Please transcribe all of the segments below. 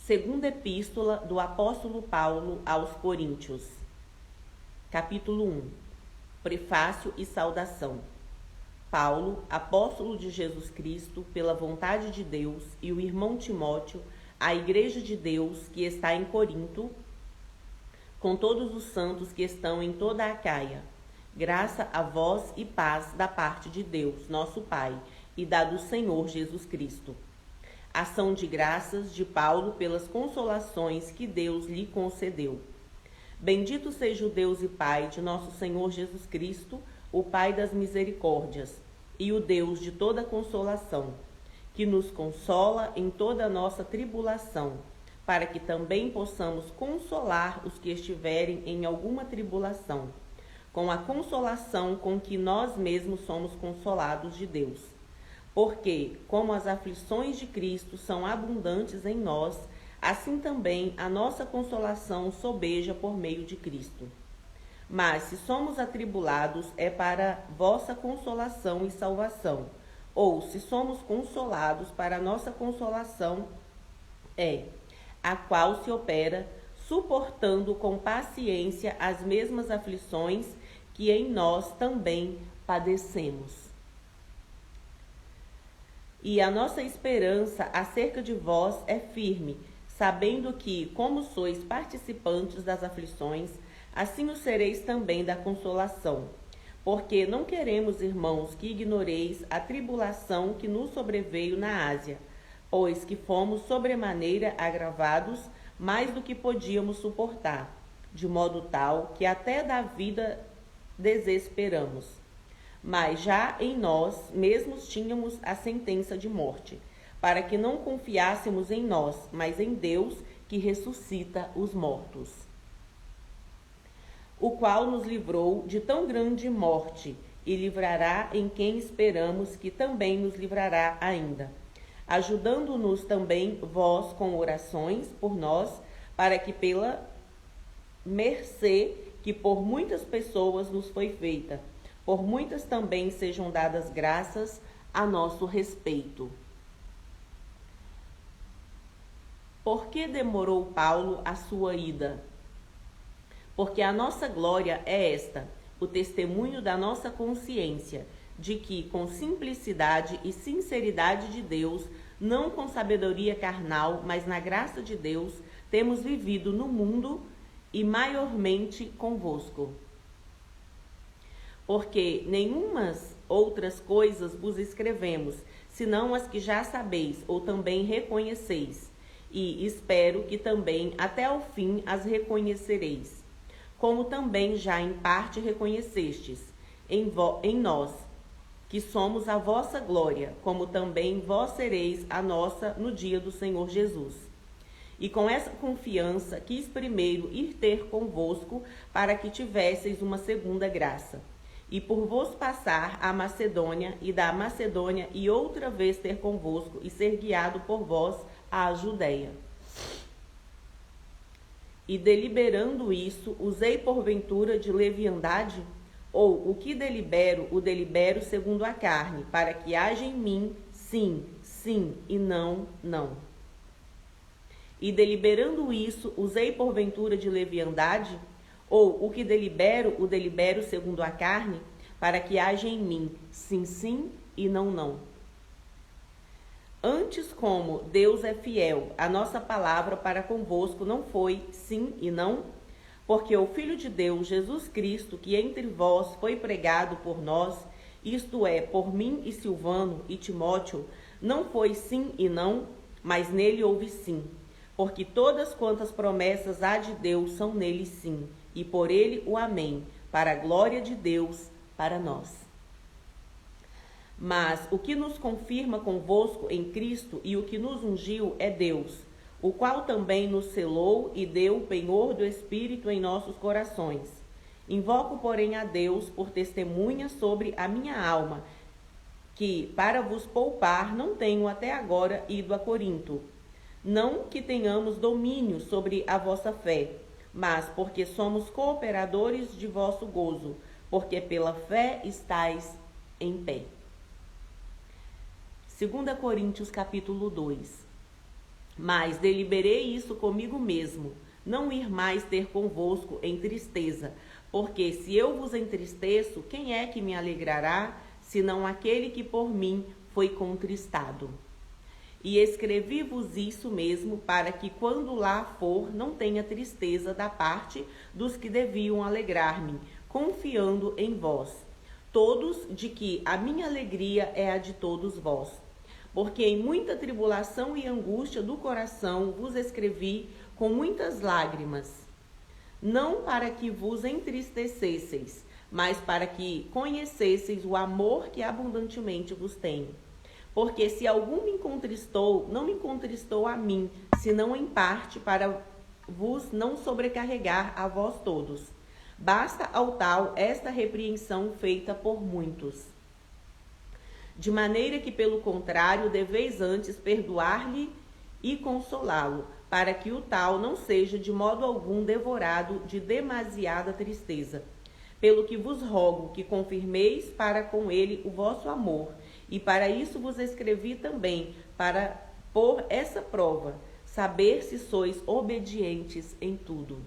Segunda Epístola do Apóstolo Paulo aos Coríntios. Capítulo 1. Prefácio e saudação. Paulo, apóstolo de Jesus Cristo, pela vontade de Deus, e o irmão Timóteo, à Igreja de Deus que está em Corinto, com todos os santos que estão em toda a Acaia. Graça a vós e paz da parte de Deus, nosso Pai, e da do Senhor Jesus Cristo. Ação de graças de Paulo pelas consolações que Deus lhe concedeu. Bendito seja o Deus e Pai de nosso Senhor Jesus Cristo, o Pai das misericórdias, e o Deus de toda consolação, que nos consola em toda a nossa tribulação, para que também possamos consolar os que estiverem em alguma tribulação, com a consolação com que nós mesmos somos consolados de Deus. Porque, como as aflições de Cristo são abundantes em nós, assim também a nossa consolação sobeja por meio de Cristo. Mas, se somos atribulados, é para vossa consolação e salvação. Ou, se somos consolados, para a nossa consolação a qual se opera, suportando com paciência as mesmas aflições que em nós também padecemos. E a nossa esperança acerca de vós é firme, sabendo que, como sois participantes das aflições, assim o sereis também da consolação. Porque não queremos, irmãos, que ignoreis a tribulação que nos sobreveio na Ásia, pois que fomos sobremaneira agravados mais do que podíamos suportar, de modo tal que até da vida desesperamos. Mas já em nós mesmos tínhamos a sentença de morte, para que não confiássemos em nós, mas em Deus, que ressuscita os mortos, o qual nos livrou de tão grande morte, e livrará em quem esperamos que também nos livrará ainda, ajudando-nos também vós com orações por nós, para que pela mercê que por muitas pessoas nos foi feita, por muitas também sejam dadas graças a nosso respeito. Por que demorou Paulo a sua ida? Porque a nossa glória é esta, o testemunho da nossa consciência, de que com simplicidade e sinceridade de Deus, não com sabedoria carnal, mas na graça de Deus, temos vivido no mundo e maiormente convosco. Porque nenhumas outras coisas vos escrevemos, senão as que já sabeis ou também reconheceis, e espero que também até ao fim as reconhecereis, como também já em parte reconhecestes em nós, que somos a vossa glória, como também vós sereis a nossa no dia do Senhor Jesus. E com essa confiança quis primeiro ir ter convosco, para que tivesseis uma segunda graça, e por vos passar a Macedônia, e da Macedônia e outra vez ter convosco, e ser guiado por vós à Judeia. E deliberando isso, usei porventura de leviandade? Ou o que delibero, o delibero segundo a carne, para que haja em mim sim, sim, e não, não. E deliberando isso, usei porventura de leviandade? Ou o que delibero, o delibero segundo a carne, para que haja em mim sim, sim, e não, não. Antes, como Deus é fiel, a nossa palavra para convosco não foi sim e não, porque o Filho de Deus, Jesus Cristo, que entre vós foi pregado por nós, isto é, por mim e Silvano e Timóteo, não foi sim e não, mas nele houve sim, porque todas quantas promessas há de Deus são nele sim, e por ele o amém, para a glória de Deus, para nós. Mas o que nos confirma convosco em Cristo e o que nos ungiu é Deus, o qual também nos selou e deu o penhor do Espírito em nossos corações. Invoco, porém, a Deus por testemunha sobre a minha alma, que, para vos poupar, não tenho até agora ido a Corinto. Não que tenhamos domínio sobre a vossa fé, mas porque somos cooperadores de vosso gozo, porque pela fé estáis em pé. 2 Coríntios capítulo 2. Mas deliberei isso comigo mesmo, não ir mais ter convosco em tristeza, porque se eu vos entristeço, quem é que me alegrará, senão aquele que por mim foi contristado? E escrevi-vos isso mesmo, para que quando lá for, não tenha tristeza da parte dos que deviam alegrar-me, confiando em vós, todos, de que a minha alegria é a de todos vós. Porque em muita tribulação e angústia do coração vos escrevi com muitas lágrimas, não para que vos entristecesseis, mas para que conhecesseis o amor que abundantemente vos tenho. Porque se algum me contristou, não me contristou a mim, senão em parte para vos não sobrecarregar a vós todos. Basta ao tal esta repreensão feita por muitos. De maneira que, pelo contrário, deveis antes perdoar-lhe e consolá-lo, para que o tal não seja de modo algum devorado de demasiada tristeza. Pelo que vos rogo que confirmeis para com ele o vosso amor, e para isso vos escrevi também, para pôr essa prova, saber se sois obedientes em tudo.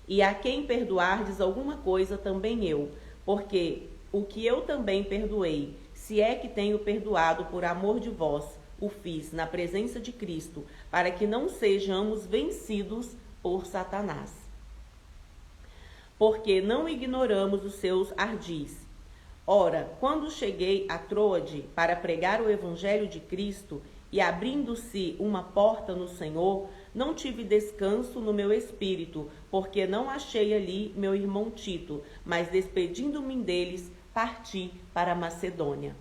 E a quem perdoardes alguma coisa, também eu, porque o que eu também perdoei, se é que tenho perdoado por amor de vós, o fiz na presença de Cristo, para que não sejamos vencidos por Satanás. Porque não ignoramos os seus ardis. Ora, quando cheguei a Troade para pregar o evangelho de Cristo, e abrindo-se uma porta no Senhor, não tive descanso no meu espírito, porque não achei ali meu irmão Tito, mas despedindo-me deles, parti para a Macedônia.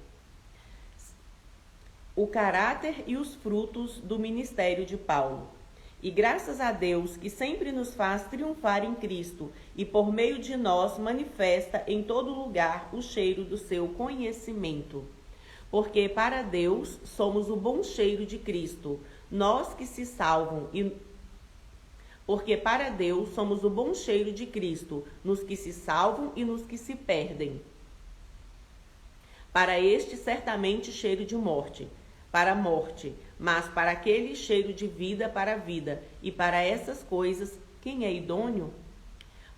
O caráter e os frutos do ministério de Paulo. E graças a Deus, que sempre nos faz triunfar em Cristo, e por meio de nós manifesta em todo lugar o cheiro do seu conhecimento. Porque para Deus somos o bom cheiro de Cristo, nós que se salvam Porque para Deus somos o bom cheiro de Cristo, nos que se salvam e nos que se perdem. Para este certamente cheiro de morte, para a morte, mas para aquele cheiro de vida, para a vida, e para essas coisas, quem é idôneo?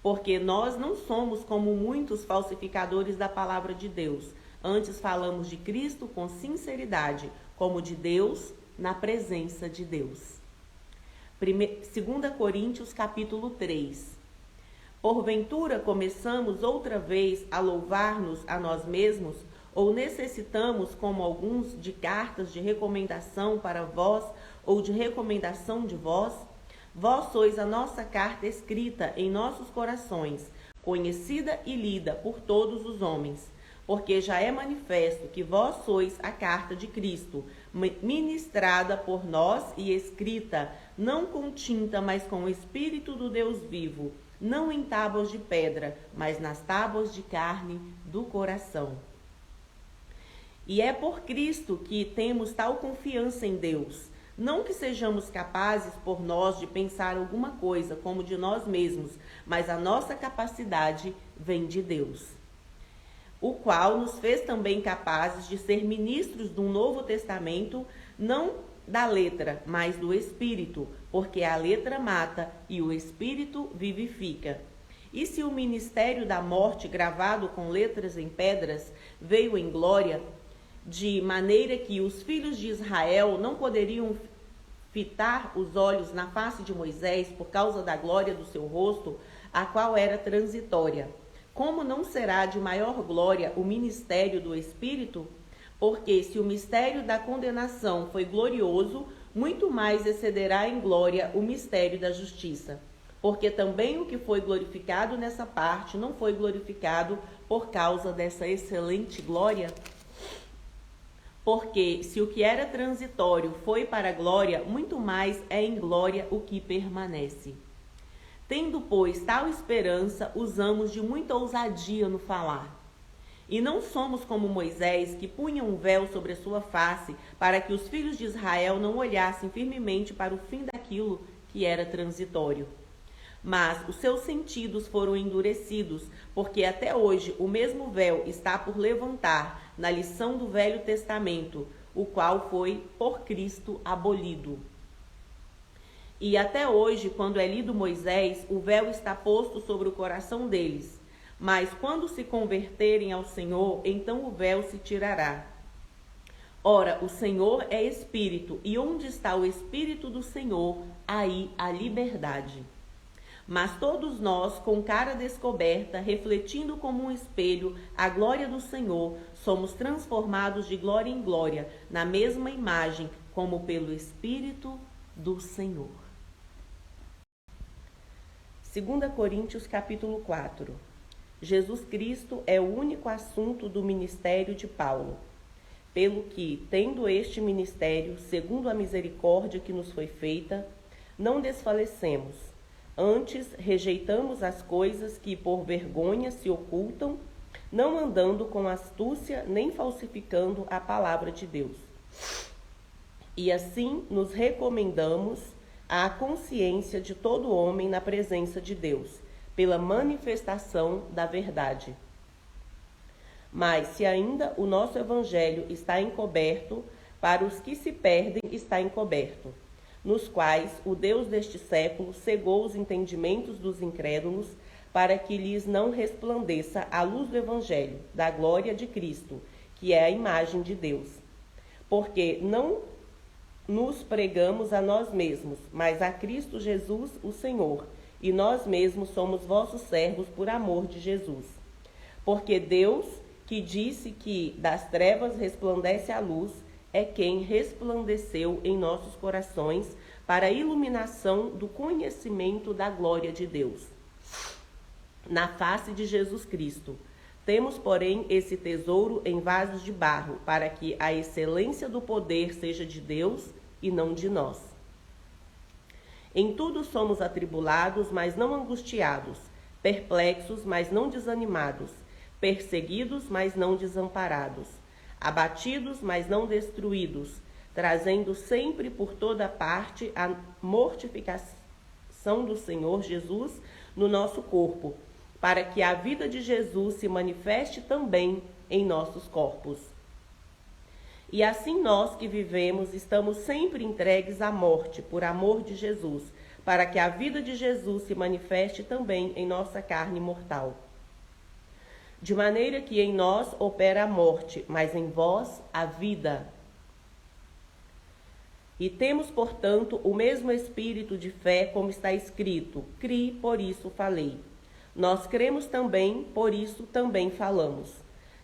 Porque nós não somos como muitos falsificadores da palavra de Deus, antes falamos de Cristo com sinceridade, como de Deus, na presença de Deus. 2 Coríntios capítulo 3. Porventura começamos outra vez a louvar-nos a nós mesmos, ou necessitamos, como alguns, de cartas de recomendação para vós, ou de recomendação de vós? Vós sois a nossa carta escrita em nossos corações, conhecida e lida por todos os homens. Porque já é manifesto que vós sois a carta de Cristo, ministrada por nós e escrita, não com tinta, mas com o Espírito do Deus vivo, não em tábuas de pedra, mas nas tábuas de carne do coração. E é por Cristo que temos tal confiança em Deus, não que sejamos capazes por nós de pensar alguma coisa como de nós mesmos, mas a nossa capacidade vem de Deus, o qual nos fez também capazes de ser ministros de um novo testamento, não da letra, mas do Espírito, porque a letra mata e o Espírito vivifica. E se o ministério da morte, gravado com letras em pedras, veio em glória, de maneira que os filhos de Israel não poderiam fitar os olhos na face de Moisés por causa da glória do seu rosto, a qual era transitória, como não será de maior glória o ministério do Espírito? Porque se o mistério da condenação foi glorioso, muito mais excederá em glória o mistério da justiça. Porque também o que foi glorificado nessa parte não foi glorificado por causa dessa excelente glória. Porque se o que era transitório foi para a glória, muito mais é em glória o que permanece. Tendo, pois, tal esperança, usamos de muita ousadia no falar. E não somos como Moisés, que punha um véu sobre a sua face, para que os filhos de Israel não olhassem firmemente para o fim daquilo que era transitório. Mas os seus sentidos foram endurecidos, porque até hoje o mesmo véu está por levantar na lição do Velho Testamento, o qual foi por Cristo abolido. E até hoje, quando é lido Moisés, o véu está posto sobre o coração deles. Mas quando se converterem ao Senhor, então o véu se tirará. Ora, o Senhor é Espírito, e onde está o Espírito do Senhor, aí há liberdade. Mas todos nós, com cara descoberta, refletindo como um espelho a glória do Senhor, somos transformados de glória em glória, na mesma imagem, como pelo Espírito do Senhor. 2 Coríntios capítulo 4. Jesus Cristo é o único assunto do ministério de Paulo. Pelo que, tendo este ministério, segundo a misericórdia que nos foi feita, não desfalecemos. Antes, rejeitamos as coisas que por vergonha se ocultam, não andando com astúcia nem falsificando a palavra de Deus. E assim nos recomendamos à consciência de todo homem na presença de Deus, pela manifestação da verdade. Mas se ainda o nosso evangelho está encoberto, para os que se perdem está encoberto, nos quais o Deus deste século cegou os entendimentos dos incrédulos, para que lhes não resplandeça a luz do evangelho, da glória de Cristo, que é a imagem de Deus. Porque não nos pregamos a nós mesmos, mas a Cristo Jesus, o Senhor, e nós mesmos somos vossos servos por amor de Jesus. Porque Deus, que disse que das trevas resplandece a luz, é quem resplandeceu em nossos corações para a iluminação do conhecimento da glória de Deus, na face de Jesus Cristo. Temos, porém, esse tesouro em vasos de barro, para que a excelência do poder seja de Deus e não de nós. Em tudo somos atribulados, mas não angustiados, perplexos, mas não desanimados, perseguidos, mas não desamparados, abatidos, mas não destruídos, trazendo sempre por toda parte a mortificação do Senhor Jesus no nosso corpo, para que a vida de Jesus se manifeste também em nossos corpos. E assim nós que vivemos estamos sempre entregues à morte por amor de Jesus, para que a vida de Jesus se manifeste também em nossa carne mortal. De maneira que em nós opera a morte, mas em vós a vida. E temos, portanto, o mesmo espírito de fé, como está escrito: cri, por isso falei. Nós cremos também, por isso também falamos.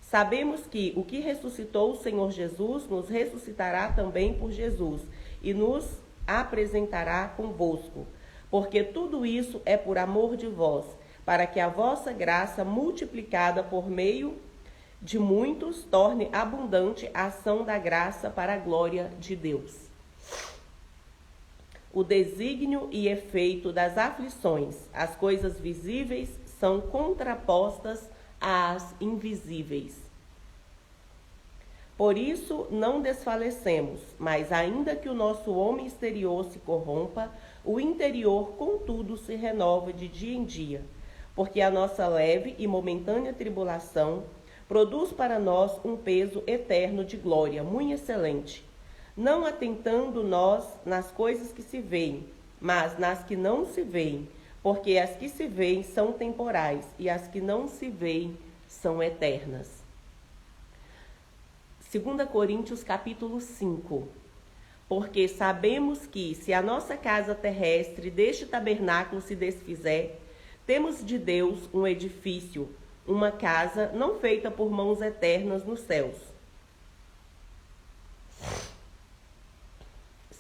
Sabemos que o que ressuscitou o Senhor Jesus nos ressuscitará também por Jesus e nos apresentará convosco, porque tudo isso é por amor de vós, para que a vossa graça, multiplicada por meio de muitos, torne abundante a ação da graça para a glória de Deus. O desígnio e efeito das aflições, as coisas visíveis, são contrapostas às invisíveis. Por isso não desfalecemos, mas ainda que o nosso homem exterior se corrompa, o interior, contudo, se renova de dia em dia, porque a nossa leve e momentânea tribulação produz para nós um peso eterno de glória, muito excelente, não atentando nós nas coisas que se veem, mas nas que não se veem, porque as que se veem são temporais e as que não se veem são eternas. 2 Coríntios capítulo 5. Porque sabemos que, se a nossa casa terrestre deste tabernáculo se desfizer, temos de Deus um edifício, uma casa não feita por mãos eternas nos céus.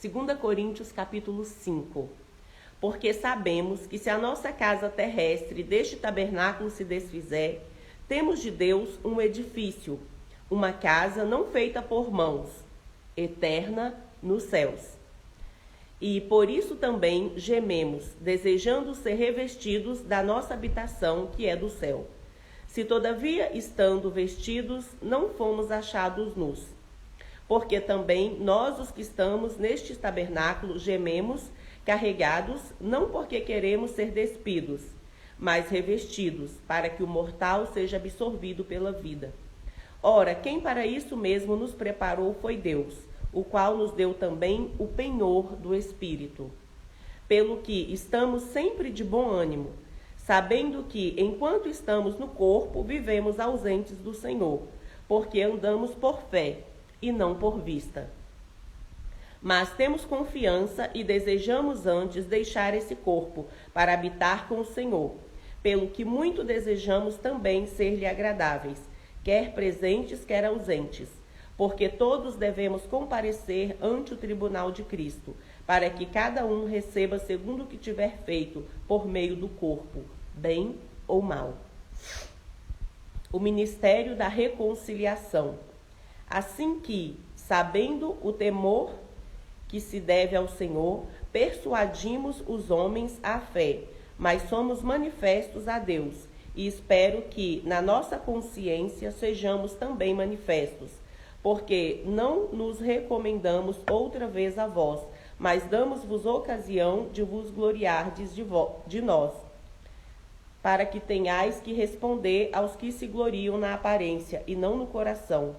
2 Coríntios capítulo 5. Porque sabemos que, se a nossa casa terrestre deste tabernáculo se desfizer, temos de Deus um edifício, uma casa não feita por mãos, eterna nos céus. E por isso também gememos, desejando ser revestidos da nossa habitação, que é do céu. Se todavia, estando vestidos, não fomos achados nus. Porque também nós, os que estamos neste tabernáculo, gememos, carregados, não porque queremos ser despidos, mas revestidos, para que o mortal seja absorvido pela vida. Ora, quem para isso mesmo nos preparou foi Deus, o qual nos deu também o penhor do Espírito. Pelo que estamos sempre de bom ânimo, sabendo que, enquanto estamos no corpo, vivemos ausentes do Senhor, porque andamos por fé e não por vista. Mas temos confiança e desejamos antes deixar esse corpo para habitar com o Senhor, pelo que muito desejamos também ser-lhe agradáveis, quer presentes, quer ausentes, porque todos devemos comparecer ante o tribunal de Cristo, para que cada um receba segundo o que tiver feito por meio do corpo, bem ou mal. O ministério da reconciliação. Assim que, sabendo o temor que se deve ao Senhor, persuadimos os homens à fé, mas somos manifestos a Deus, e espero que na nossa consciência sejamos também manifestos, porque não nos recomendamos outra vez a vós, mas damos-vos ocasião de vos gloriardes de nós, para que tenhais que responder aos que se gloriam na aparência e não no coração.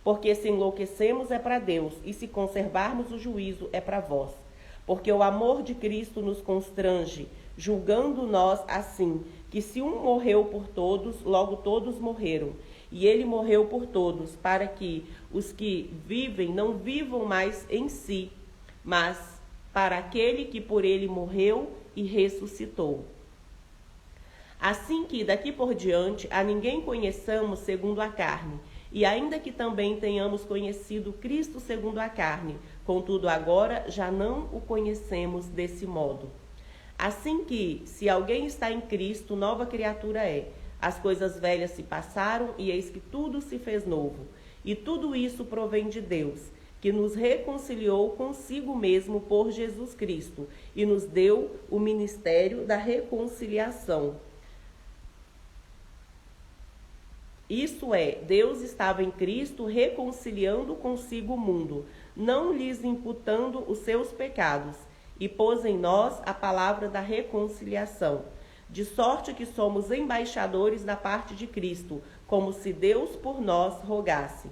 Porque se enlouquecemos é para Deus, e se conservarmos o juízo é para vós. Porque o amor de Cristo nos constrange, julgando nós assim, que se um morreu por todos, logo todos morreram. E ele morreu por todos, para que os que vivem não vivam mais em si, mas para aquele que por ele morreu e ressuscitou. Assim que daqui por diante a ninguém conheçamos segundo a carne, e ainda que também tenhamos conhecido Cristo segundo a carne, contudo agora já não o conhecemos desse modo. Assim que, se alguém está em Cristo, nova criatura é. As coisas velhas se passaram e eis que tudo se fez novo. E tudo isso provém de Deus, que nos reconciliou consigo mesmo por Jesus Cristo e nos deu o ministério da reconciliação. Isso é, Deus estava em Cristo reconciliando consigo o mundo, não lhes imputando os seus pecados, e pôs em nós a palavra da reconciliação, de sorte que somos embaixadores da parte de Cristo, como se Deus por nós rogasse.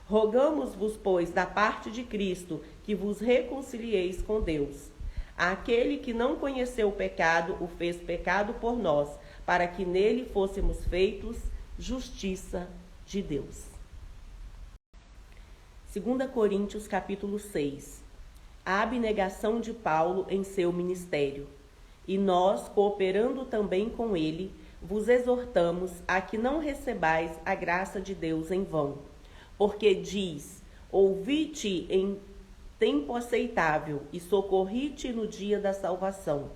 Rogamos-vos, pois, da parte de Cristo, que vos reconcilieis com Deus. Aquele que não conheceu o pecado, o fez pecado por nós, para que nele fôssemos feitos justiça de Deus. 2 Coríntios capítulo 6. A abnegação de Paulo em seu ministério. E nós, cooperando também com ele, vos exortamos a que não recebais a graça de Deus em vão. Porque diz, ouvi-te em tempo aceitável e socorri-te no dia da salvação.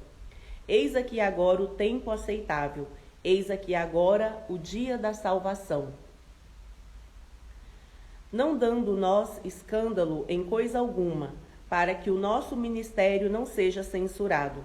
Eis aqui agora o tempo aceitável. Eis aqui agora o dia da salvação. Não dando nós escândalo em coisa alguma, para que o nosso ministério não seja censurado.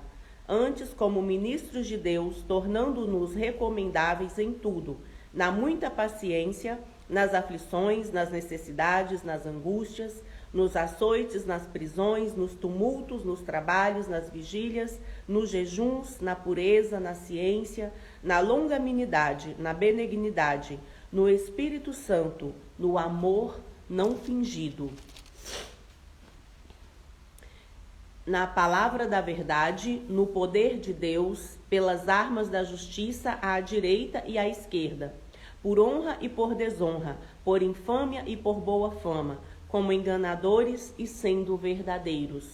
Antes, como ministros de Deus, tornando-nos recomendáveis em tudo, na muita paciência, nas aflições, nas necessidades, nas angústias, nos açoites, nas prisões, nos tumultos, nos trabalhos, nas vigílias, nos jejuns, na pureza, na ciência, na longanimidade, na benignidade, no Espírito Santo, no amor não fingido, na palavra da verdade, no poder de Deus, pelas armas da justiça à direita e à esquerda, por honra e por desonra, por infâmia e por boa fama, como enganadores e sendo verdadeiros,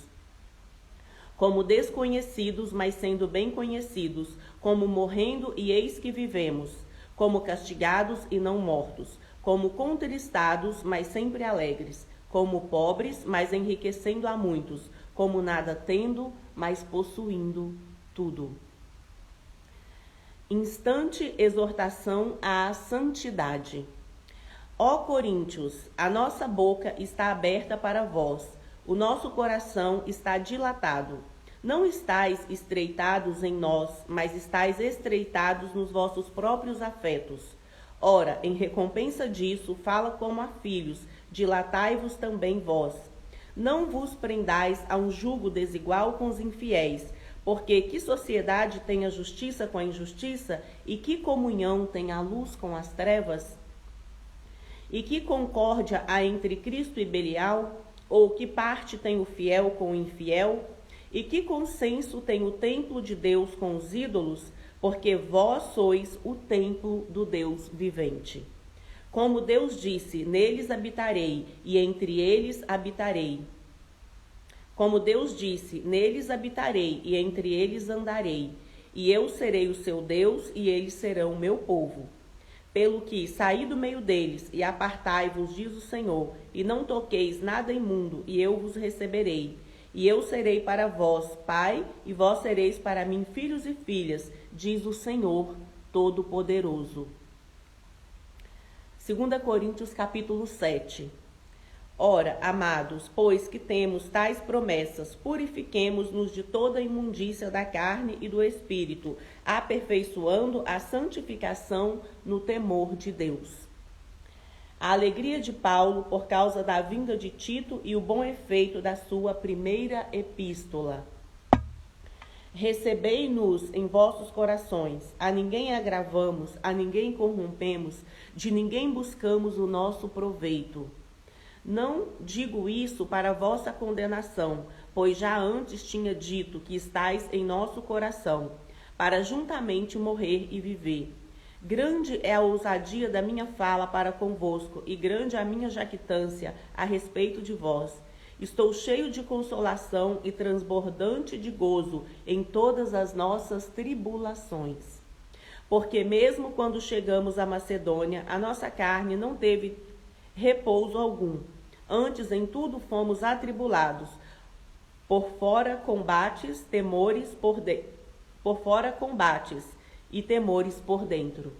como desconhecidos, mas sendo bem conhecidos, como morrendo e eis que vivemos, como castigados e não mortos, como contristados, mas sempre alegres, como pobres, mas enriquecendo a muitos, como nada tendo, mas possuindo tudo. Instante exortação à santidade. Ó Coríntios, a nossa boca está aberta para vós, o nosso coração está dilatado. Não estáis estreitados em nós, mas estáis estreitados nos vossos próprios afetos. Ora, em recompensa disso, fala como a filhos, dilatai-vos também vós. Não vos prendais a um jugo desigual com os infiéis, porque que sociedade tem a justiça com a injustiça, e que comunhão tem a luz com as trevas? E que concórdia há entre Cristo e Belial? Ou que parte tem o fiel com o infiel? E que consenso tem o templo de Deus com os ídolos? Porque vós sois o templo do Deus vivente. Como Deus disse, neles habitarei, e entre eles habitarei. Como Deus disse, neles habitarei, e entre eles andarei. E eu serei o seu Deus, e eles serão o meu povo. Pelo que saí do meio deles, e apartai-vos, diz o Senhor, e não toqueis nada imundo, e eu vos receberei. E eu serei para vós pai, e vós sereis para mim filhos e filhas, diz o Senhor Todo-Poderoso. 2 Coríntios capítulo 7. Ora, amados, pois que temos tais promessas, purifiquemo-nos de toda a imundícia da carne e do espírito, aperfeiçoando a santificação no temor de Deus. A alegria de Paulo por causa da vinda de Tito e o bom efeito da sua primeira epístola. Recebei-nos em vossos corações, a ninguém agravamos, a ninguém corrompemos, de ninguém buscamos o nosso proveito. Não digo isso para vossa condenação, pois já antes tinha dito que estáis em nosso coração, para juntamente morrer e viver. Grande é a ousadia da minha fala para convosco, e grande a minha jactância a respeito de vós. Estou cheio de consolação e transbordante de gozo em todas as nossas tribulações. Porque mesmo quando chegamos à Macedônia, a nossa carne não teve repouso algum. Antes, em tudo, fomos atribulados. Por fora, combates, temores por fora, combates e temores por dentro.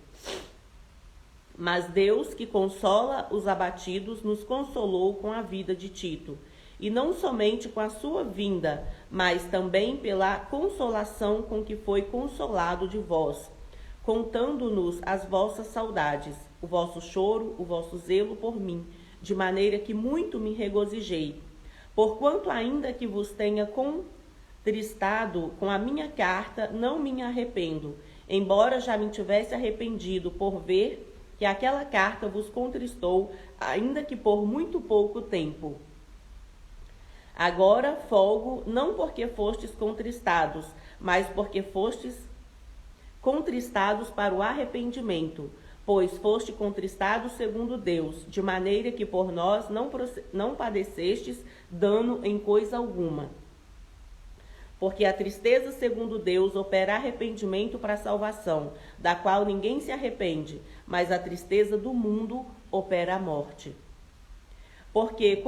Mas Deus, que consola os abatidos, nos consolou com a vida de Tito, e não somente com a sua vinda, mas também pela consolação com que foi consolado de vós, contando-nos as vossas saudades, o vosso choro, o vosso zelo por mim, de maneira que muito me regozijei. Porquanto ainda que vos tenha contristado com a minha carta, não me arrependo, embora já me tivesse arrependido por ver que aquela carta vos contristou, ainda que por muito pouco tempo. Agora folgo, não porque fostes contristados, mas porque fostes contristados para o arrependimento, pois foste contristados segundo Deus, de maneira que por nós não padecestes dano em coisa alguma. Porque a tristeza segundo Deus opera arrependimento para a salvação, da qual ninguém se arrepende, mas a tristeza do mundo opera a morte. Porque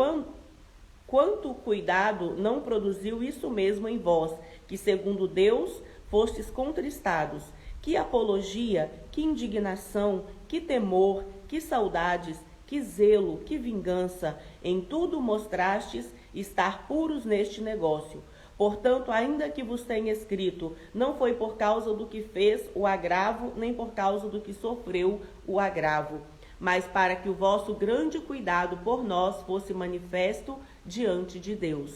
quanto cuidado não produziu isso mesmo em vós, que segundo Deus fostes contristados? Que apologia, que indignação, que temor, que saudades, que zelo, que vingança, em tudo mostrastes estar puros neste negócio. Portanto, ainda que vos tenha escrito, não foi por causa do que fez o agravo, nem por causa do que sofreu o agravo, mas para que o vosso grande cuidado por nós fosse manifesto diante de Deus.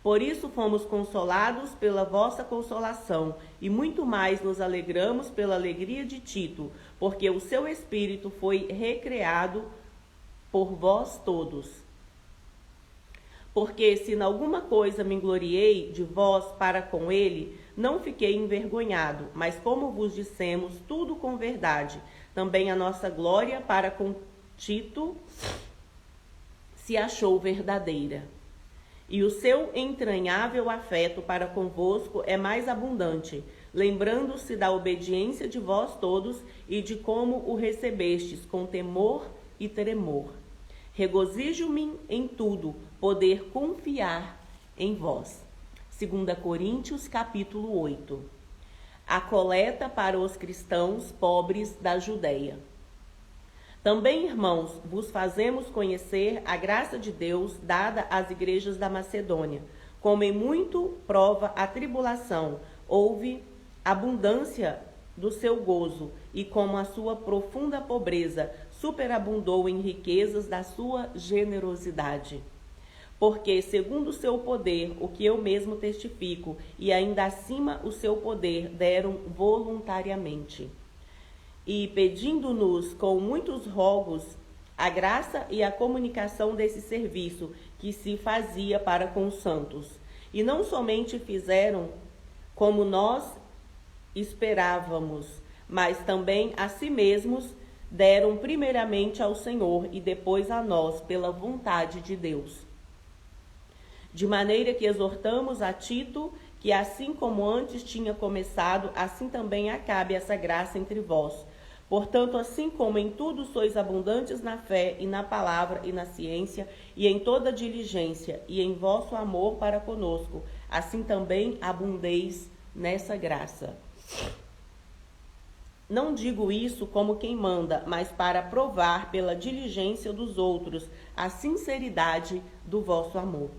Por isso fomos consolados pela vossa consolação, e muito mais nos alegramos pela alegria de Tito, porque o seu espírito foi recreado por vós todos. Porque se em alguma coisa me gloriei de vós para com ele, não fiquei envergonhado, mas como vos dissemos, tudo com verdade. Também a nossa glória para com Tito se achou verdadeira. E o seu entranhável afeto para convosco é mais abundante, lembrando-se da obediência de vós todos e de como o recebestes com temor e tremor. Regozijo-me em tudo, poder confiar em vós. 2 Coríntios, capítulo 8. A coleta para os cristãos pobres da Judéia. Também, irmãos, vos fazemos conhecer a graça de Deus dada às igrejas da Macedônia. Como em muito prova a tribulação, houve abundância do seu gozo, e como a sua profunda pobreza superabundou em riquezas da sua generosidade. Porque, segundo o seu poder, o que eu mesmo testifico, e ainda acima o seu poder, deram voluntariamente. E pedindo-nos com muitos rogos a graça e a comunicação desse serviço que se fazia para com os santos. E não somente fizeram como nós esperávamos, mas também a si mesmos deram primeiramente ao Senhor e depois a nós, pela vontade de Deus. De maneira que exortamos a Tito que, assim como antes tinha começado, assim também acabe essa graça entre vós. Portanto, assim como em tudo sois abundantes na fé e na palavra e na ciência e em toda diligência e em vosso amor para conosco, assim também abundeis nessa graça. Não digo isso como quem manda, mas para provar pela diligência dos outros a sinceridade do vosso amor.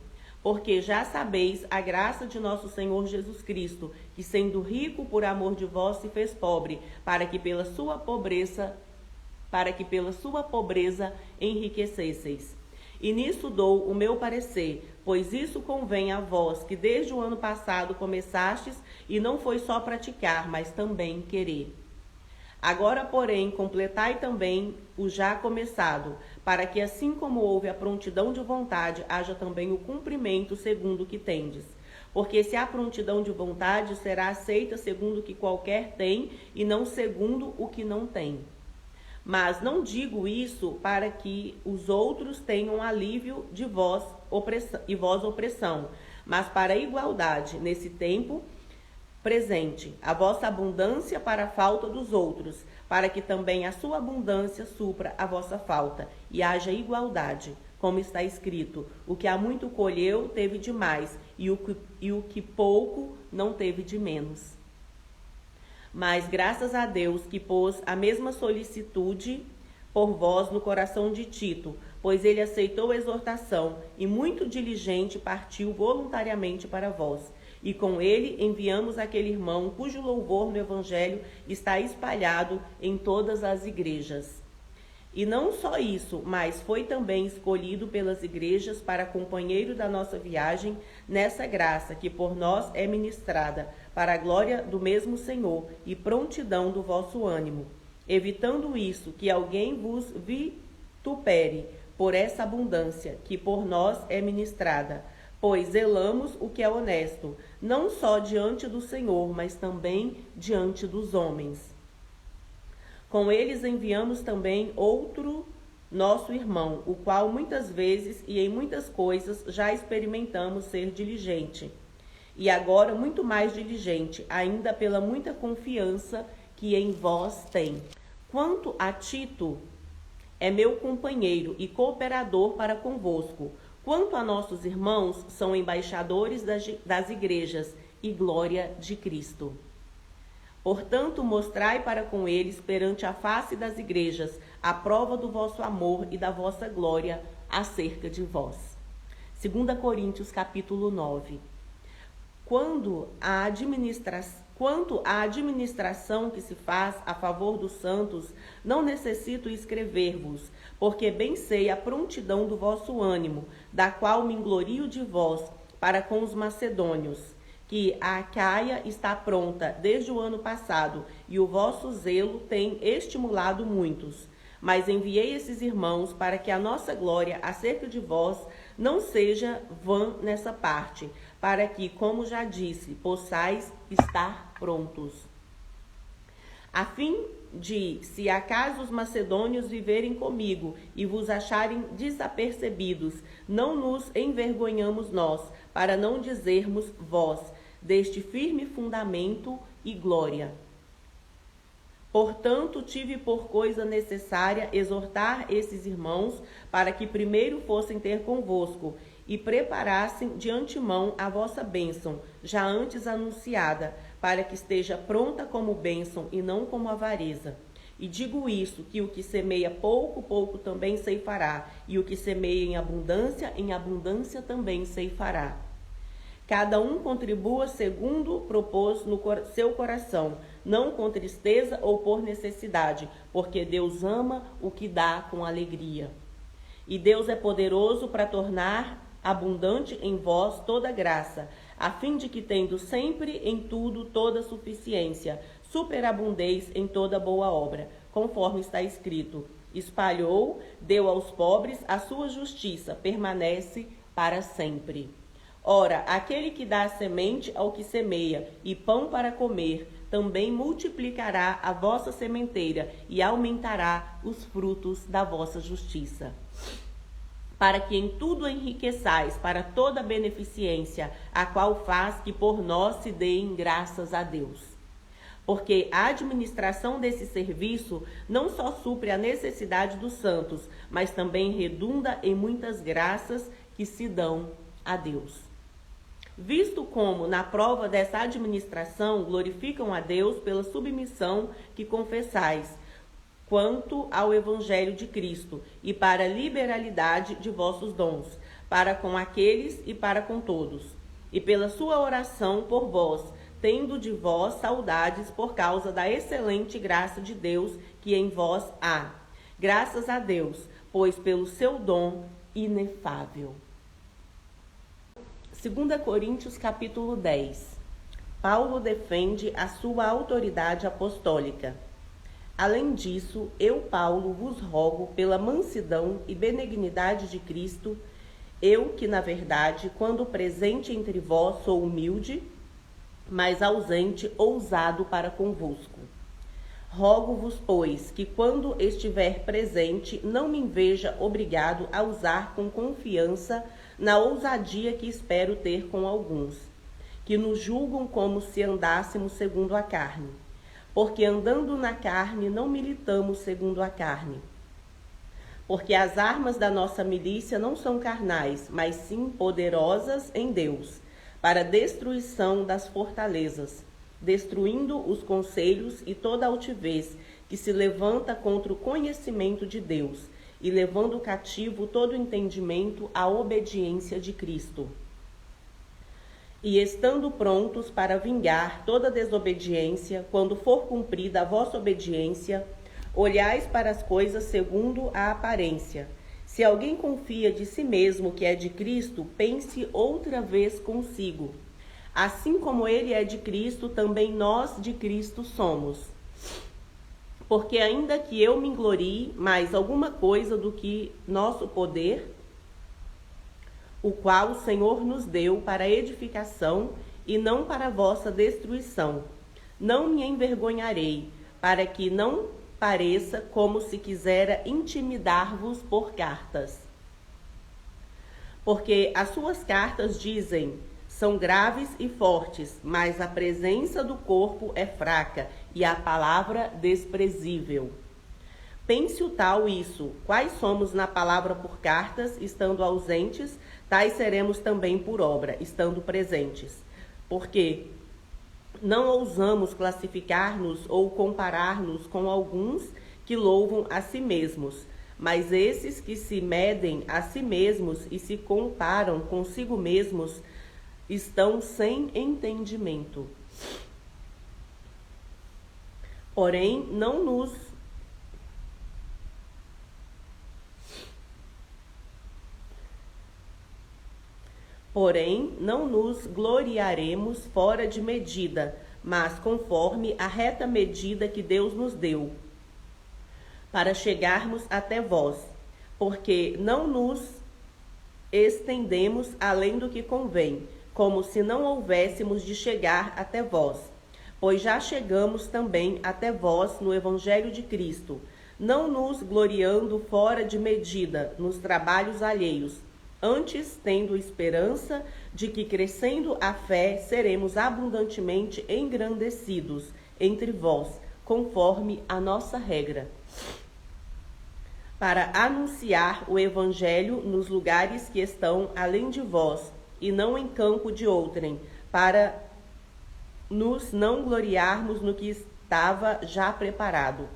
Porque já sabeis a graça de nosso Senhor Jesus Cristo, que sendo rico por amor de vós se fez pobre, para que pela sua pobreza enriquecesseis. E nisso dou o meu parecer, pois isso convém a vós, que desde o ano passado começastes, e não foi só praticar, mas também querer. Agora, porém, completai também o já começado, para que assim como houve a prontidão de vontade, haja também o cumprimento segundo o que tendes. Porque se há prontidão de vontade, será aceita segundo o que qualquer tem, e não segundo o que não tem. Mas não digo isso para que os outros tenham alívio de vós opressão, mas para a igualdade nesse tempo presente, a vossa abundância para a falta dos outros, para que também a sua abundância supra a vossa falta, e haja igualdade, como está escrito: o que há muito colheu teve de mais, e o que pouco não teve de menos. Mas graças a Deus que pôs a mesma solicitude por vós no coração de Tito, pois ele aceitou a exortação e muito diligente partiu voluntariamente para vós. E com ele enviamos aquele irmão cujo louvor no Evangelho está espalhado em todas as igrejas. E não só isso, mas foi também escolhido pelas igrejas para companheiro da nossa viagem nessa graça que por nós é ministrada, para a glória do mesmo Senhor e prontidão do vosso ânimo, evitando isso, que alguém vos vitupere por essa abundância que por nós é ministrada, pois zelamos o que é honesto, não só diante do Senhor, mas também diante dos homens. Com eles enviamos também outro nosso irmão, o qual muitas vezes e em muitas coisas já experimentamos ser diligente, e agora muito mais diligente, ainda pela muita confiança que em vós tem. Quanto a Tito, é meu companheiro e cooperador para convosco. Quanto a nossos irmãos, são embaixadores das igrejas e glória de Cristo. Portanto, mostrai para com eles perante a face das igrejas a prova do vosso amor e da vossa glória acerca de vós. 2 Coríntios capítulo 9. Quanto à administração que se faz a favor dos santos, não necessito escrever-vos, porque bem sei a prontidão do vosso ânimo, da qual me glorio de vós para com os macedônios, que a Acaia está pronta desde o ano passado, e o vosso zelo tem estimulado muitos. Mas enviei esses irmãos para que a nossa glória acerca de vós não seja vã nessa parte, para que, como já disse, possais estar prontos. A fim de, se acaso os macedônios viverem comigo e vos acharem desapercebidos, não nos envergonhamos nós, para não dizermos vós, deste firme fundamento e glória. Portanto, tive por coisa necessária exortar esses irmãos para que primeiro fossem ter convosco e preparassem de antemão a vossa bênção, já antes anunciada, para que esteja pronta como bênção e não como avareza. E digo isso, que o que semeia pouco, pouco também ceifará, e o que semeia em abundância também ceifará. Cada um contribua segundo propôs no seu coração, não com tristeza ou por necessidade, porque Deus ama o que dá com alegria. E Deus é poderoso para tornar abundante em vós toda graça, a fim de que, tendo sempre em tudo toda suficiência, superabundeis em toda boa obra, conforme está escrito: espalhou, deu aos pobres, a sua justiça permanece para sempre. Ora, aquele que dá a semente ao que semeia e pão para comer, também multiplicará a vossa sementeira e aumentará os frutos da vossa justiça. Para que em tudo enriqueçais para toda beneficência, a qual faz que por nós se deem graças a Deus. Porque a administração desse serviço não só supre a necessidade dos santos, mas também redunda em muitas graças que se dão a Deus. Visto como, na prova dessa administração, glorificam a Deus pela submissão que confessais, quanto ao Evangelho de Cristo, e para a liberalidade de vossos dons, para com aqueles e para com todos, e pela sua oração por vós, tendo de vós saudades por causa da excelente graça de Deus que em vós há. Graças a Deus, pois pelo seu dom inefável. 2 Coríntios capítulo 10. Paulo defende a sua autoridade apostólica. Além disso, eu, Paulo, vos rogo pela mansidão e benignidade de Cristo, eu que, na verdade, quando presente entre vós, sou humilde, mas ausente, ousado para convosco. Rogo-vos, pois, que quando estiver presente, não me veja obrigado a usar com confiança na ousadia que espero ter com alguns, que nos julgam como se andássemos segundo a carne. Porque andando na carne, não militamos segundo a carne. Porque as armas da nossa milícia não são carnais, mas sim poderosas em Deus, para a destruição das fortalezas, destruindo os conselhos e toda altivez que se levanta contra o conhecimento de Deus, e levando cativo todo entendimento à obediência de Cristo. E estando prontos para vingar toda desobediência, quando for cumprida a vossa obediência, olhais para as coisas segundo a aparência. Se alguém confia de si mesmo que é de Cristo, pense outra vez consigo. Assim como ele é de Cristo, também nós de Cristo somos. Porque ainda que eu me glorie mais alguma coisa do que nosso poder, o qual o Senhor nos deu para edificação e não para vossa destruição. Não me envergonharei, para que não pareça como se quisera intimidar-vos por cartas. Porque as suas cartas dizem, são graves e fortes, mas a presença do corpo é fraca e a palavra desprezível. Pense o tal isso, quais somos na palavra por cartas, estando ausentes, tais seremos também por obra, estando presentes. Porque não ousamos classificar-nos ou comparar-nos com alguns que louvam a si mesmos, mas esses que se medem a si mesmos e se comparam consigo mesmos estão sem entendimento. Porém, não nos gloriaremos fora de medida, mas conforme a reta medida que Deus nos deu, para chegarmos até vós, porque não nos estendemos além do que convém, como se não houvéssemos de chegar até vós, pois já chegamos também até vós no Evangelho de Cristo, não nos gloriando fora de medida nos trabalhos alheios, antes tendo esperança de que, crescendo a fé, seremos abundantemente engrandecidos entre vós, conforme a nossa regra, para anunciar o Evangelho nos lugares que estão além de vós, e não em campo de outrem, para nos não gloriarmos no que estava já preparado.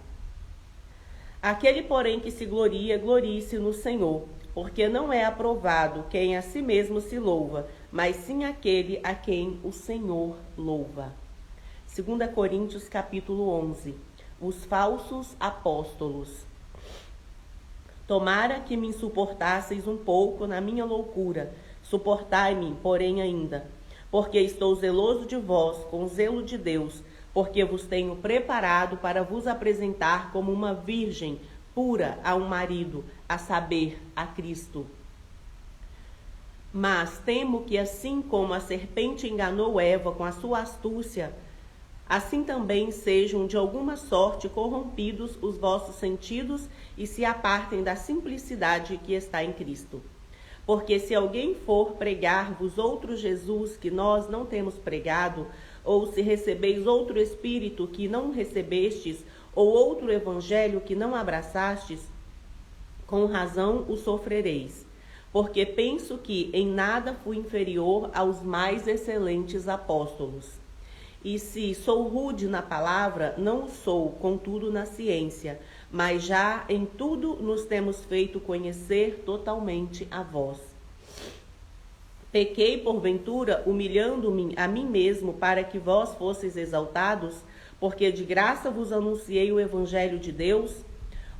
Aquele, porém, que se gloria, glorie-se no Senhor, porque não é aprovado quem a si mesmo se louva, mas sim aquele a quem o Senhor louva. 2 Coríntios capítulo 11. Os falsos apóstolos. Tomara que me suportasseis um pouco na minha loucura, suportai-me, porém, ainda, porque estou zeloso de vós, com zelo de Deus, porque vos tenho preparado para vos apresentar como uma virgem pura a um marido, a saber, a Cristo. Mas temo que, assim como a serpente enganou Eva com a sua astúcia, assim também sejam de alguma sorte corrompidos os vossos sentidos e se apartem da simplicidade que está em Cristo. Porque se alguém for pregar-vos outro Jesus que nós não temos pregado, ou se recebeis outro Espírito que não recebestes, ou outro Evangelho que não abraçastes, com razão o sofrereis. Porque penso que em nada fui inferior aos mais excelentes apóstolos. E se sou rude na palavra, não o sou, contudo, na ciência, mas já em tudo nos temos feito conhecer totalmente a vós. Pequei, porventura, humilhando-me a mim mesmo, para que vós fosseis exaltados, porque de graça vos anunciei o Evangelho de Deus?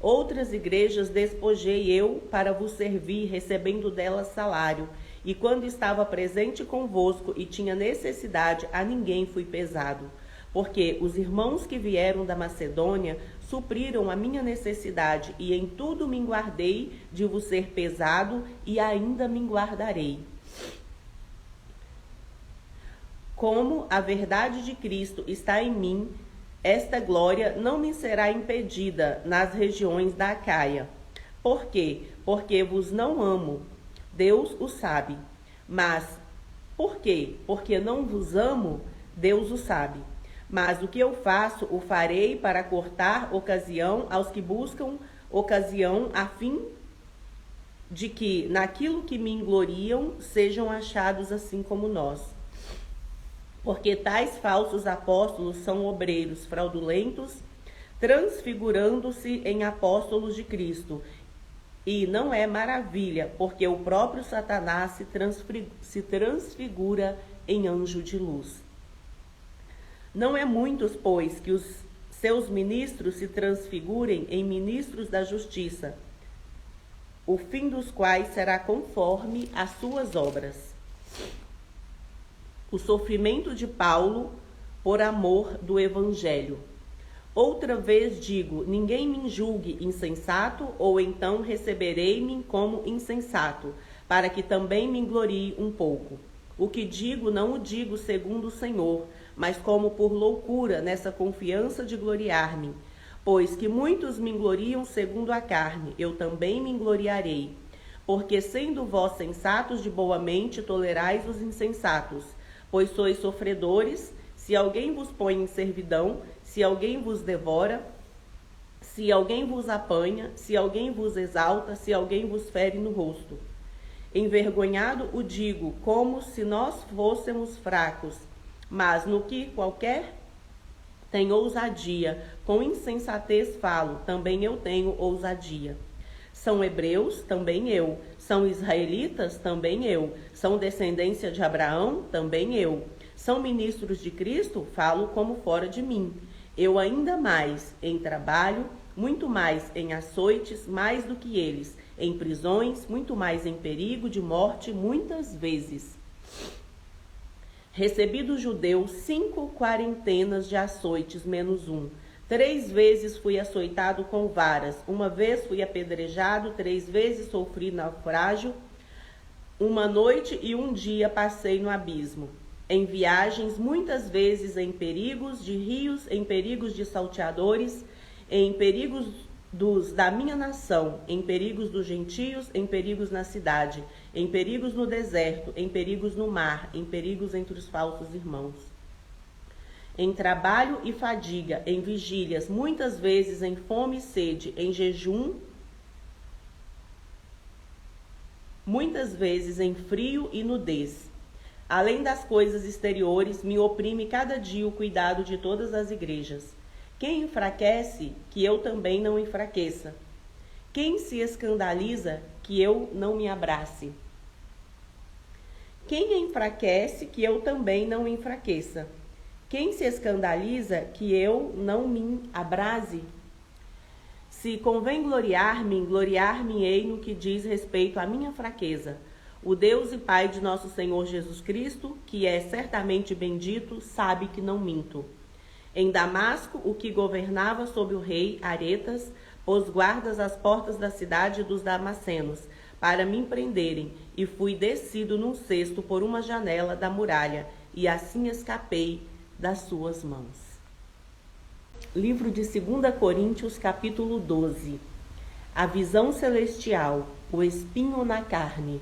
Outras igrejas despojei eu para vos servir, recebendo delas salário, e quando estava presente convosco e tinha necessidade, a ninguém fui pesado. Porque os irmãos que vieram da Macedônia supriram a minha necessidade, e em tudo me guardei de vos ser pesado, e ainda me guardarei. Como a verdade de Cristo está em mim, esta glória não me será impedida nas regiões da Acaia. Por quê? Porque vos não amo. Deus o sabe. Mas por quê? Porque não vos amo? Deus o sabe. Mas o que eu faço, o farei para cortar ocasião aos que buscam ocasião, a fim de que, naquilo que me engloriam, sejam achados assim como nós. Porque tais falsos apóstolos são obreiros fraudulentos, transfigurando-se em apóstolos de Cristo. E não é maravilha, porque o próprio Satanás se transfigura em anjo de luz. Não é muitos, pois, que os seus ministros se transfigurem em ministros da justiça, o fim dos quais será conforme as suas obras. O sofrimento de Paulo por amor do Evangelho. Outra vez digo, ninguém me julgue insensato, ou então receberei-me como insensato, para que também me glorie um pouco. O que digo, não o digo segundo o Senhor, mas como por loucura, nessa confiança de gloriar-me. Pois que muitos me gloriam segundo a carne, eu também me gloriarei. Porque sendo vós sensatos de boa mente, tolerais os insensatos. Pois sois sofredores, se alguém vos põe em servidão, se alguém vos devora, se alguém vos apanha, se alguém vos exalta, se alguém vos fere no rosto. Envergonhado o digo, como se nós fôssemos fracos, mas no que qualquer tem ousadia, com insensatez falo, também eu tenho ousadia. São hebreus, também eu. São israelitas, também eu. São descendência de Abraão, também eu. São ministros de Cristo, falo como fora de mim. Eu ainda mais em trabalho, muito mais em açoites, mais do que eles. Em prisões, muito mais em perigo de morte, muitas vezes. Recebi dos judeus 5 quarentenas de açoites, menos um. 3 vezes fui açoitado com varas, 1 vez fui apedrejado, 3 vezes sofri naufrágio, 1 noite e 1 dia passei no abismo. Em viagens, muitas vezes em perigos de rios, em perigos de salteadores, em perigos da minha nação, em perigos dos gentios, em perigos na cidade, em perigos no deserto, em perigos no mar, em perigos entre os falsos irmãos. Em trabalho e fadiga, em vigílias, muitas vezes em fome e sede, em jejum, muitas vezes em frio e nudez. Além das coisas exteriores, me oprime cada dia o cuidado de todas as igrejas. Quem enfraquece, que eu também não enfraqueça. Quem se escandaliza, que eu não me abrace. Quem enfraquece, que eu também não enfraqueça. Quem se escandaliza, que eu não me abrase? Se convém gloriar-me, gloriar-me-ei no que diz respeito à minha fraqueza. O Deus e Pai de nosso Senhor Jesus Cristo, que é certamente bendito, sabe que não minto. Em Damasco, o que governava sobre o rei Aretas, os guardas às portas da cidade dos Damascenos, para me prenderem, e fui descido num cesto por uma janela da muralha, e assim escapei das suas mãos. Livro de 2 Coríntios, capítulo 12. A visão celestial, o espinho na carne.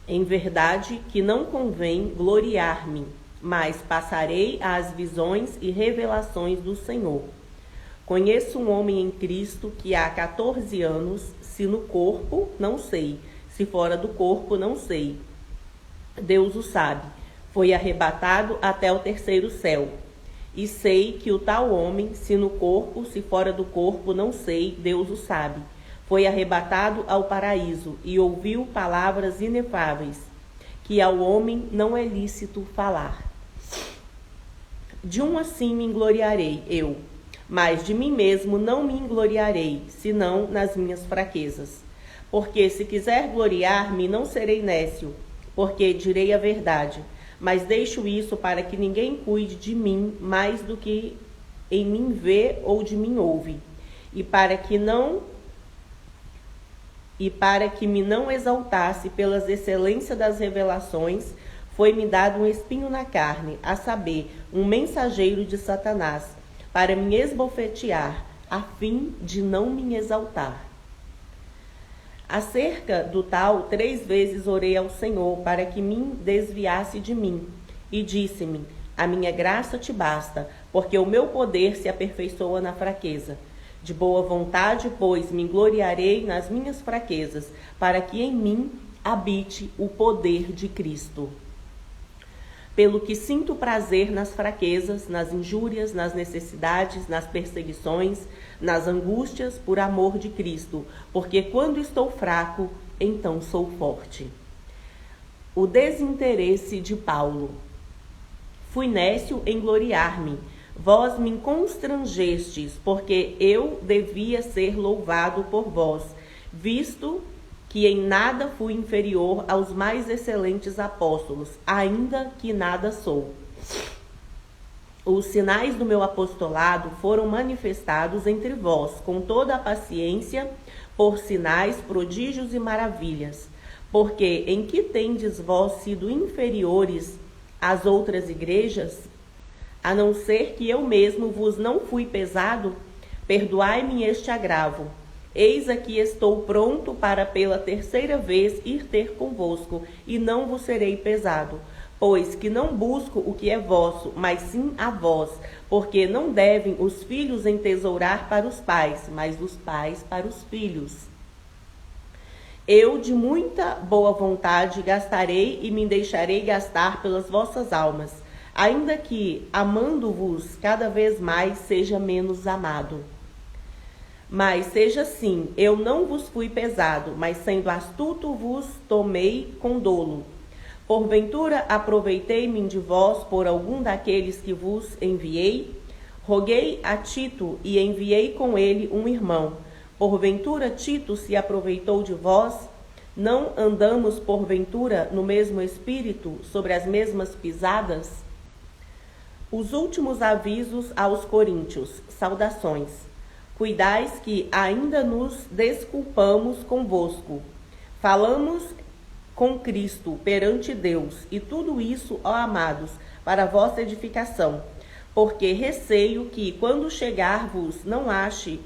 Em verdade que não convém gloriar-me, mas passarei às visões e revelações do Senhor. Conheço um homem em Cristo que há 14 anos, se no corpo, não sei, se fora do corpo, não sei. Deus o sabe. Foi arrebatado até o terceiro céu. E sei que o tal homem, se no corpo, se fora do corpo, não sei, Deus o sabe. Foi arrebatado ao paraíso e ouviu palavras inefáveis, que ao homem não é lícito falar. De um assim me gloriarei eu, mas de mim mesmo não me gloriarei, senão nas minhas fraquezas. Porque se quiser gloriar-me, não serei nécio, porque direi a verdade. Mas deixo isso para que ninguém cuide de mim mais do que em mim vê ou de mim ouve, e para que me não exaltasse pelas excelências das revelações, foi-me dado um espinho na carne, a saber, um mensageiro de Satanás, para me esbofetear, a fim de não me exaltar. Acerca do tal, 3 vezes orei ao Senhor para que me desviasse de mim, e disse-me: a minha graça te basta, porque o meu poder se aperfeiçoa na fraqueza. De boa vontade, pois, me gloriarei nas minhas fraquezas, para que em mim habite o poder de Cristo. Pelo que sinto prazer nas fraquezas, nas injúrias, nas necessidades, nas perseguições, nas angústias, por amor de Cristo, porque quando estou fraco, então sou forte. O desinteresse de Paulo. Fui nécio em gloriar-me. Vós me constrangestes, porque eu devia ser louvado por vós, visto que em nada fui inferior aos mais excelentes apóstolos, ainda que nada sou. Os sinais do meu apostolado foram manifestados entre vós, com toda a paciência, por sinais, prodígios e maravilhas. Porque em que tendes vós sido inferiores às outras igrejas? A não ser que eu mesmo vos não fui pesado, perdoai-me este agravo. Eis aqui estou pronto para pela 3ª vez ir ter convosco, e não vos serei pesado, pois que não busco o que é vosso, mas sim a vós, porque não devem os filhos entesourar para os pais, mas os pais para os filhos. Eu de muita boa vontade gastarei e me deixarei gastar pelas vossas almas, ainda que, amando-vos cada vez mais, seja menos amado. Mas seja assim, eu não vos fui pesado, mas sendo astuto vos tomei com dolo. Porventura aproveitei-me de vós por algum daqueles que vos enviei? Roguei a Tito e enviei com ele um irmão. Porventura Tito se aproveitou de vós? Não andamos porventura no mesmo espírito, sobre as mesmas pisadas? Os últimos avisos aos coríntios. Saudações. Cuidais que ainda nos desculpamos convosco. Falamos com Cristo perante Deus, e tudo isso, ó amados, para vossa edificação. Porque receio que, quando chegar-vos, não ache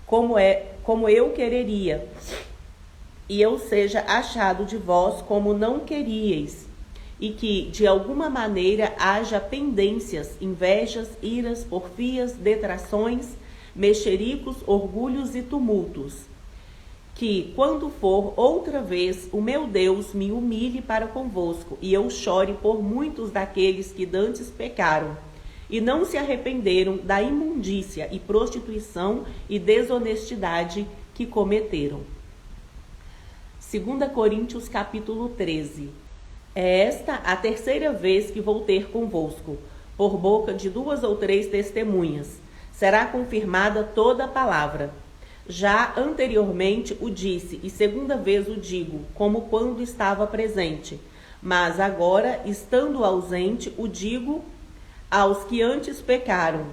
como eu quereria, e eu seja achado de vós como não queríeis, e que, de alguma maneira, haja pendências, invejas, iras, porfias, detrações, mexericos, orgulhos e tumultos, que, quando for outra vez, o meu Deus me humilhe para convosco, e eu chore por muitos daqueles que dantes pecaram, e não se arrependeram da imundícia e prostituição e desonestidade que cometeram. 2 Coríntios capítulo 13. É esta a 3ª vez que vou ter convosco, por boca de 2 ou 3 testemunhas. Será confirmada toda a palavra. Já anteriormente o disse, e 2ª vez o digo, como quando estava presente. Mas agora, estando ausente, o digo aos que antes pecaram,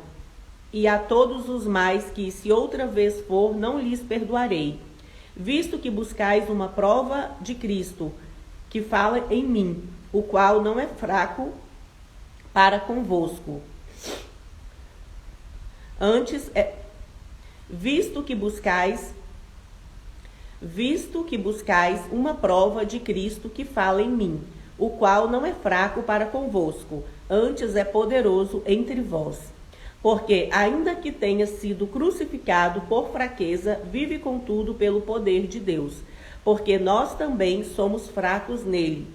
E a todos os mais que, se outra vez for, não lhes perdoarei, visto que buscais uma prova de Cristo, que fala em mim, o qual não é fraco para convosco. Antes visto que buscais uma prova de Cristo que fala em mim, o qual não é fraco para convosco, antes é poderoso entre vós. Porque, ainda que tenha sido crucificado por fraqueza, vive contudo pelo poder de Deus. Porque nós também somos fracos nele,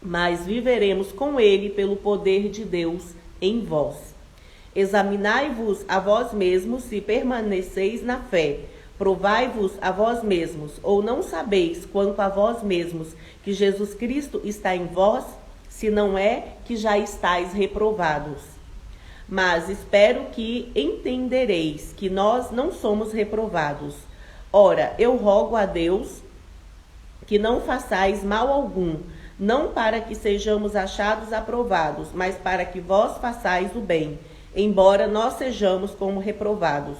mas viveremos com ele pelo poder de Deus em vós. Examinai-vos a vós mesmos se permaneceis na fé. Provai-vos a vós mesmos, ou não sabeis quanto a vós mesmos que Jesus Cristo está em vós, se não é que já estáis reprovados. Mas espero que entendereis que nós não somos reprovados. Ora, eu rogo a Deus que não façais mal algum, não para que sejamos achados aprovados, mas para que vós façais o bem, embora nós sejamos como reprovados.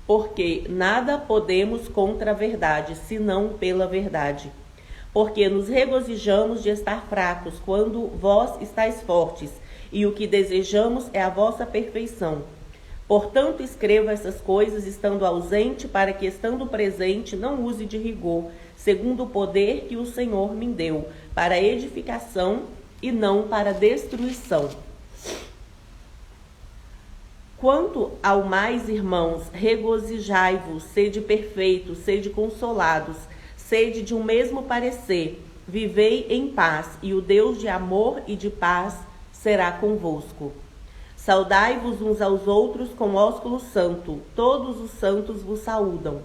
Porque nada podemos contra a verdade, senão pela verdade. Porque nos regozijamos de estar fracos, quando vós estáis fortes, e o que desejamos é a vossa perfeição. Portanto, escrevo essas coisas estando ausente, para que, estando presente, não use de rigor, segundo o poder que o Senhor me deu, para edificação e não para destruição. Quanto ao mais, irmãos, regozijai-vos, sede perfeitos, sede consolados, sede de um mesmo parecer, vivei em paz, e o Deus de amor e de paz será convosco. Saudai-vos uns aos outros com ósculo santo, todos os santos vos saúdam.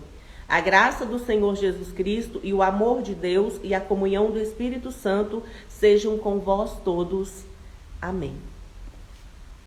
A graça do Senhor Jesus Cristo e o amor de Deus e a comunhão do Espírito Santo sejam com vós todos. Amém.